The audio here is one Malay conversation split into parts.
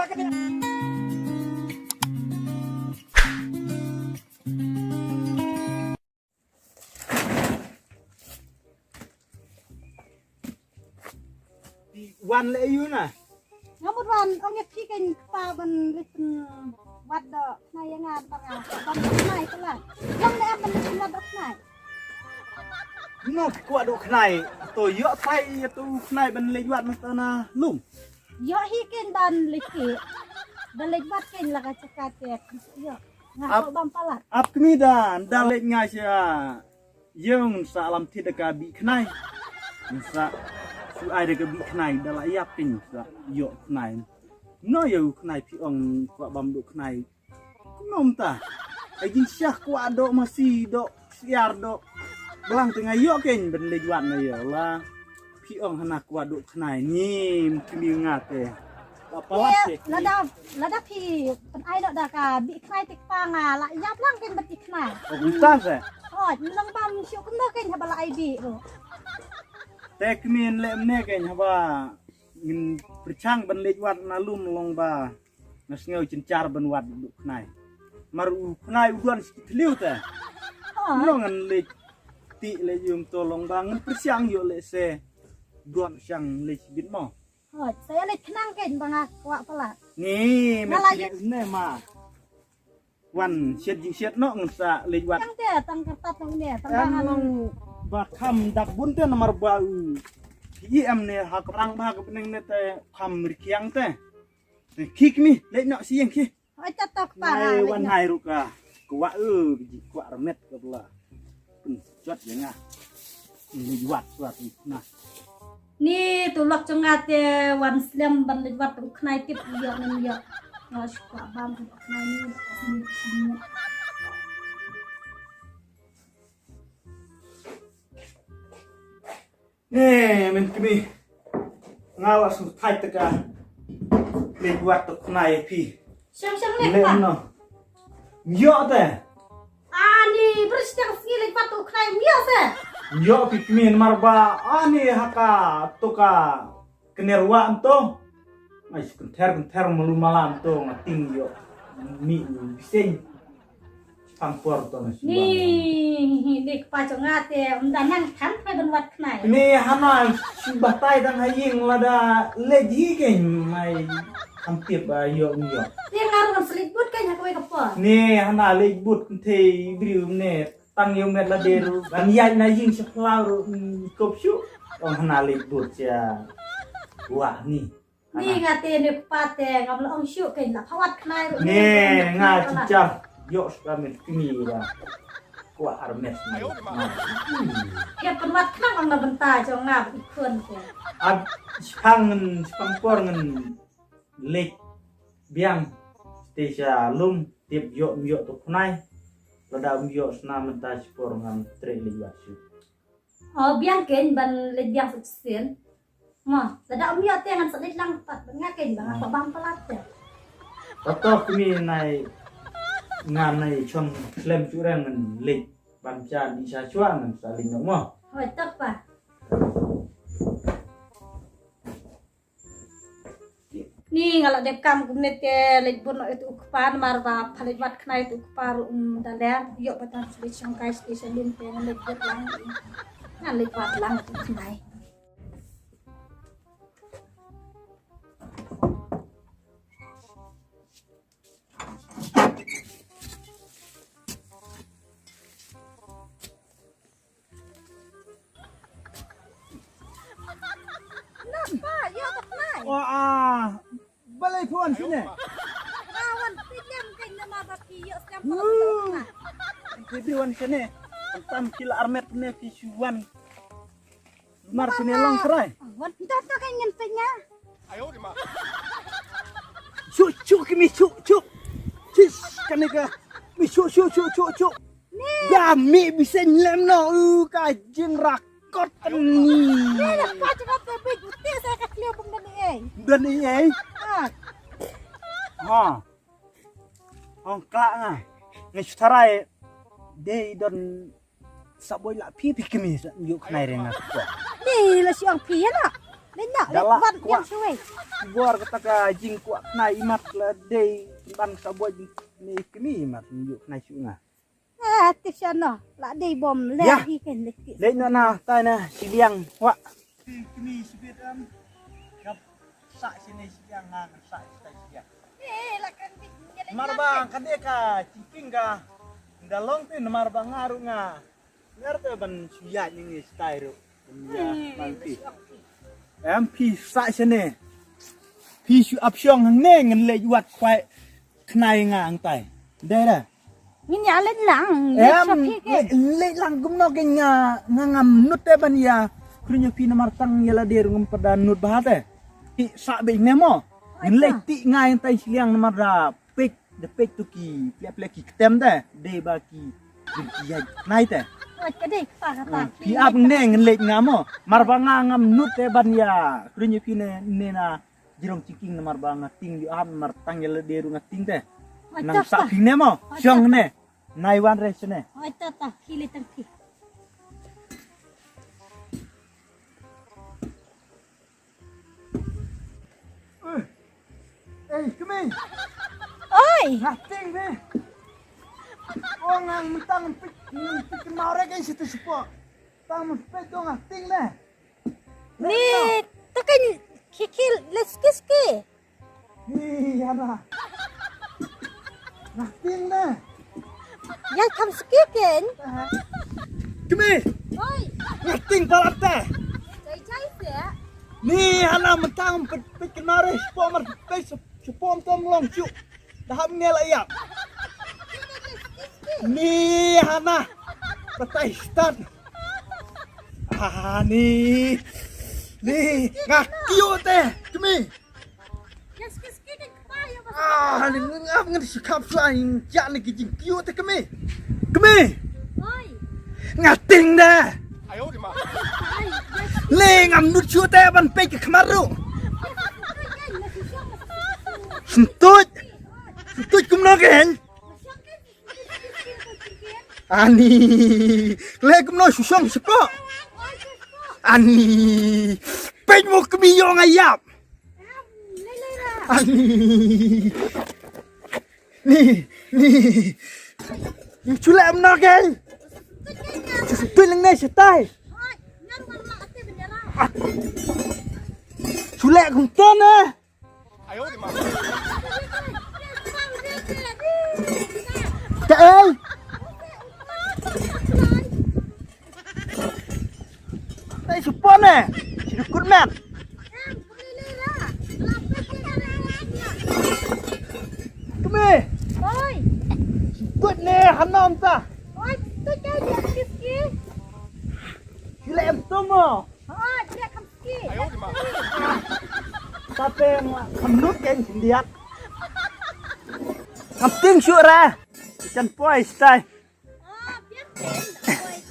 วันเลยอยู่น่ะ Ngamut wan ongnya piken pa ban liten wad do na yang ban nai pala. Yang le ban liten wad nai. นอกกว่าดูขนายตัวเยอะไปตัวขนายเป็นเล็กวัดมันตัวน่ะลุ่ม Yo hi ken ban liki. Ban lek wad ken la ka cekat ya. Yo. Ngah bam pala. อับมีดานดาเล็กง่ายเชียยังสาลำทิดกาบีขนายสะสุไอเด็กบีขนายดาลายาปิงสะเยอะขนายน้อยอยู่ขนายพี่องกว่าบำดุขนายกุนมตาไอ้ยิ่งชักกว่าดอกมาซีดอกเสียร์ดอกbelang tengah yuk ken ben lejuan na ya lah pi ong hanak wa duk knai ni mi ngat e apa lah Lada pi pen ai dok da ka bi knai tik pa nga la yap lang ken bet knai. oh bukan se Oh, nang bam syu ken ken ha bala ai bi ro. tek min le ne ken ha ba ngin perchang ben lejuan na lum long ba nas ngeu cincar ben wat duk knai maru knai uduan sikitliu te no ngan le ti le yung tolong bangun persiang yo le se duan siang le bit mo Oh, saya le kenang ken bang wa pala. ni me ma wan siet jing siet no ngun sa le wat Tang te tang kertat tang ne tang ang bang long ba kham dak bun te nomor ba yi am ne ha krang ba ka peneng ne te kham rikiang te kik mi le no siang ki Oh, catok pa. nai wan hai ruka kwa biji kwa remet ka pula chốt vậy nha lịch hoạt hoạt nè Ni tulak cengat wan slam ban lịch hoạt knai tip yo nen yo. Ngas kwa bam knai ni. nè mình kami ngawas thay tất cả lịch hoạt tục này phi Syang le lên pa. nó nhọ thế Ani beristirahat sekali patu knai mia se. nhọ phi kami marba ani haka toka kenerwa anto mas kenter malu malam to ngating yo mi bising pampor to Ni dik pa cengat undangan kan pe ban wat knai. ini hana batai tang haying lada legi ken mai hampir ba yo yo Dia ngaruh seliput kan ya kowe kepo. ni hana lebut te briu ne tang yo met la deru ban ya na ying seplau kopsu on hana lebut ya wah ni Ni ngate ni pate ngam ong syuk kan la phawat knai ru. ni nga cicar yo skamen kini ba kuat armes ni Ya penwat knang ong benta jong ngap ikun ke. ab spangen spampor ngen lek biang tesha lum tip yo to knai lada yo sna menta spor ngam tre liwasu Oh biang ken ban le biang suksen. Ma, sada ong yo te ngan sedit lang pat ngaken bang apa bang pelat ya. tato kami nai ngan nai chong klem curang ngen lek bangsa di sa chuang ngen saling mo Hoi tek pa. Ni ngala dep kam kumnet ke lek bun itu ukpan marba phalit wat knai itu ukpar daler yo patan sedit chong kai station lim pe lek bet lang. Ngan lek wat lang itu knai. Nampak, yo tak knai. wah balai puan sini Lawan pinjam kan nama baki yo siap kalau jadi wan sini antam kila armet ne visuan mar sini long kerai Wan kita tak kan nyentenya. Cuk kimi cuk cis kaneka mi cuk gami bisa nyelem no kajeng rakot ni Ni nak pacu kata big putih saya kat liu pun dan ini Ah, ha ong klak nga ngai sutarai dei don saboi la pi kimi sa yuk knai renga ko ni lah siang pian nak. Lenak Galak lebat kuat. yang suwe. Buar kata ka jing kuat nai imat la dei ban saboi ni kini imat njuk nai sunga. Tif sana. Lak dei bom le Ya. ikan lekit. Lek na tai na siliang wa. Kini sibitan. Kap sak sini siliang na sak siliang. Lakan Marbang kade ka ciping ka dalong te marbang ngaru nga. Ngarte ban suya ni style. Ya, nanti. MP sak sini. Pi su ap syong hang ne ngan le wat kwai knai nga ang tai. Đây là Min ya lên lang. em le lang gum no ke nga ngam nut te ban ya. Krunya pi na martang ya la der ngum pada nut bahate. Ti sak be nemo. Ngan le ti nga ang tai siliang na marra pek de pek tu ki plek ki ketem de de ba ki ya nai te. Cái đây pa kata. Pi ap ne ngan le ngamo marba nga ngam nut te ban ya. Krunya pi ne na jirong ciking na marba nga ting di am martang ya la der nga ting te. Nang sak pi nemo syong ne. Nai wan re sene. Oi tata kili tangki. Eh, kemi. Oi. Ngating be. Oh ngang mentang pik kemare kan situ sepo. Tang pik dong ngating be. Ni takan kikil leskiski. Ni ana. Ngating be. Ya kam skiken. Kemi. Oi. Ngating palate. Cai cai ya. Ni ana mentang pik kemare sepo mar pik sepo tom long cu. Dah ngel ayam. Ni ana. Patai stan. Ni. Ni ngakiu teh. Kemi. Ya skiski ni kepaya mas. Ni ngap ngan sikap saing jak ni kijing kiu teh kemi. Kemi. Oi. Ngating dah. Ai. Le ngam nut chu teh ban pe ke kemaru. Sentut. Sentut kumno gen. Ani. Le kumno susong sepo. Ani. Pe mo kemi yo ngayap. Ani. Ni. Ni chula amno gen. Sentut lang ne setai. Chula kum ton eh. Cak ơi. Đây support nè. Chỉ được cút mẹ. Come here. Oi. Cút nè, hắn non ta. Oi, tu cai dia skiski. Chula em tôm à. Oi, dia kam ski. Tapi kham nút cái anh điat. Kham tiếng sure ra. Chân poi style. Biar ken. Oi.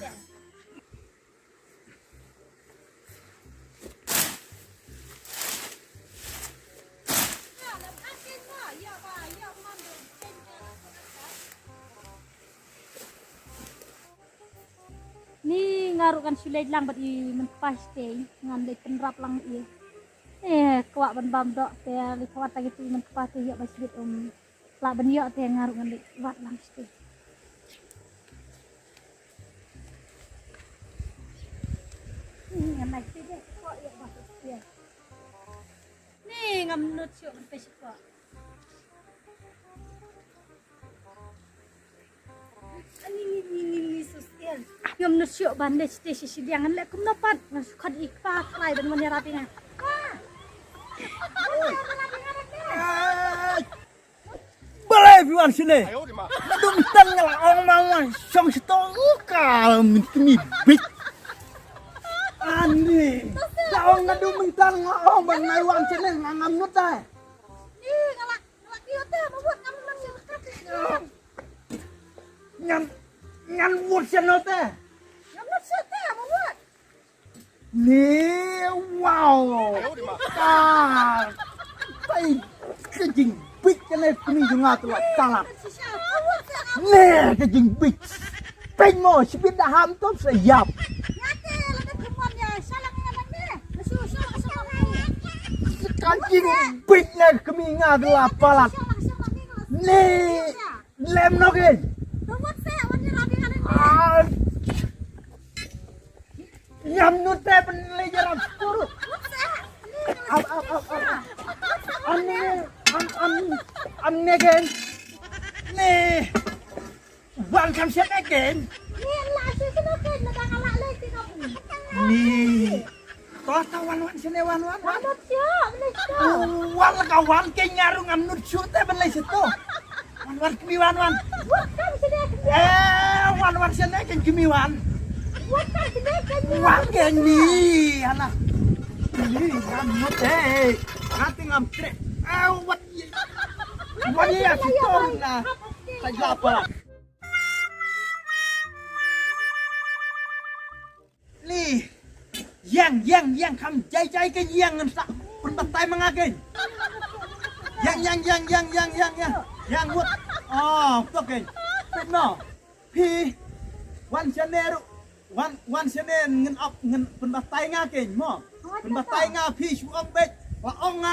Ni ngarukan sulai lang bat i menpas te ngan le penrap lang i. Kuak ban bam dok te li kuat tagi tu menpas te yok basbit la ban yok te ngarukan le wat lang ste. Ngan naik te de kuak yok bas te. Ni ngam nut syok ban pes kuak. Ni sosial. Ngam nut syok ban le ste si sidiangan le kum dapat ngas khad ikpa klai ban mani rapinga. Boleh everyone sini. Dum tan ngala ong mangan song sitong kal min kemi big. Ani. Daong ngadu mentan ngong bang nai wan sini ngam nut dah. Ni ngalak kiot te buat ngam nut syok kat. Ngan buat sini teh. Ngam nut syok te buat. Ni wow. Tay kejing big kene kini juga tu kalah. Ni kejing big. Peng mo sibit dah ham tu sayap. Ngate la kat kumon ya salang ngam ni. Nasu syok Kajing bitnya keminga gelap palat. Nih lem nokin. Nyam nute penlejaran turut. Am negen. Nih Wan kam siap negen. Nih Toh wan sini wan. Wan kawan ke nyarung am nut syute benlai situ. Wan kemi wan. Wan sini kan kemi wan. Wan ke ni anak. Ni am nut Nanti ngam trek. Wan ya situ na. Saja apa? Li yang kam jai ke yang sak pentai mengagen yang buat tuh kan no pi wan channel ngen up ngen pentai ngagen mo pentai nga pi suong bet wa ong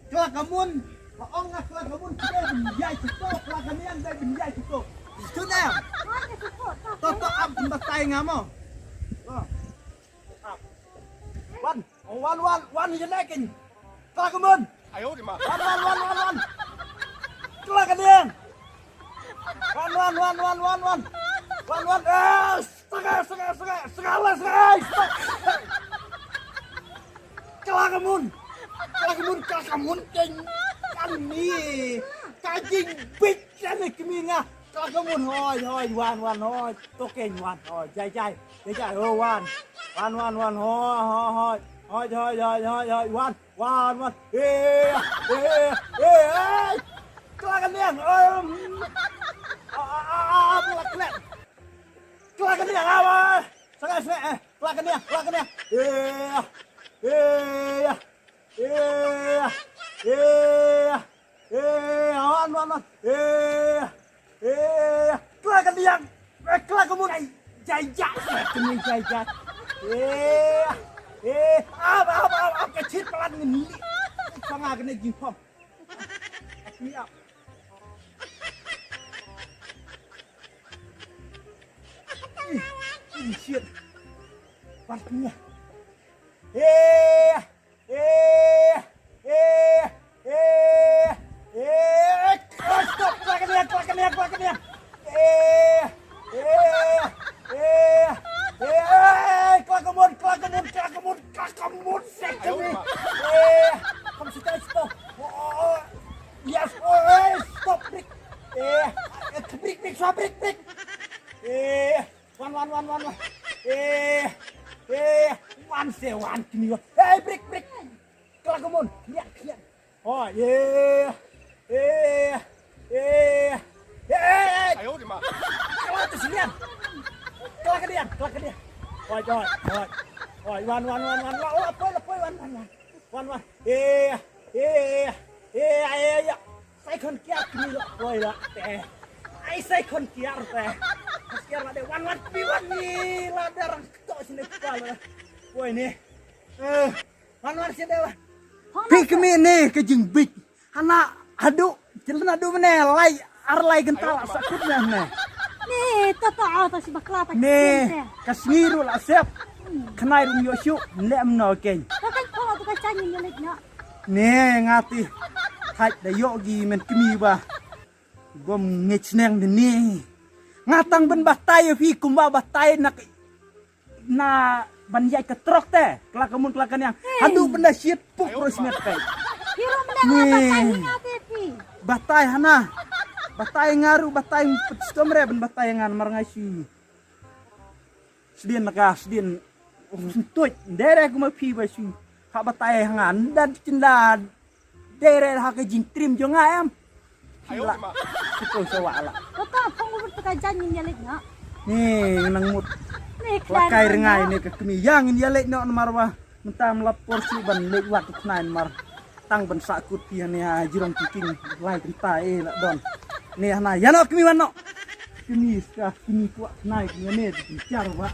kelak kamun jai cukup kelak kamian dai jai cukup itu na toto am pentai nga mo Wan như thế kìa. Các cảm ơn. Ai ơi mà. Wan. Các cái điên. Wan. Sekali. Các cảm ơn kênh. Kami. Kajing big ra này kami nga. Các cảm ơn thôi. Wan thôi. Tôi kênh Wan thôi. Chạy. Wan. Thôi. Wan. Kelakan dia. Kelakan dia apa? Sangat. Kelakan dia. Wan. Kelakan dia. Kelakan mu. Jajak. Kecil pelan ini. Sangat kena jimpom. Siap. Shit. Partinya. Stop. Kelakan dia. Kelakamut sek kami. Kamu stop. Yes, stop break. Break. Wan. Wan sewan kini. Break. Kelakamut. Lihat. Oh, Ayo di mana? Kalau tu sini. Kelakan dia. Wan. Apa? Wan. Saya kon kiar kini lah. Saya kon kiar teh. Kiar ada wan piwan ni lah darang ketok sini kepala. Woi ni. Wan sini wan. Pik kami ni kejing big. Anak adu menelai arlai gental sakutnya ni. Nih, toto auto si bakla tak. Nih, kasmiru lah siap. Kenai rum yosyu, lem no ken. Kan kau tu kacangin ni nak. Nih, ngati. Hai da yogi men kemi ba. Gom ngecneng ni. Ngatang ben batai fi kumba batai na banjai ketrok teh. Kelakan yang. Aduh benda shit puk terus met kai. Hiro menang batai fi. Batai hana. Batai ngaru batai petistomre ben batai ngan marngasi. Sedien tuj dere kuma pi ba su. Ha batai ngan dan cinda dere ha ke jing trim jo ngam. Ayo ma. Situ sawala. Toto pongu bertekajan ni lek nak. Nih nang mut. Lakai rengai ni ke kemi yang ni lek no marwa. Mentam lapor si ban lek wat knain mar. Tang ban sakut pi ni ha jirong kiking lai kentai la don. Nih na ya no kemi wan no. Kemi ska kemi kuat naik ni bicara wa.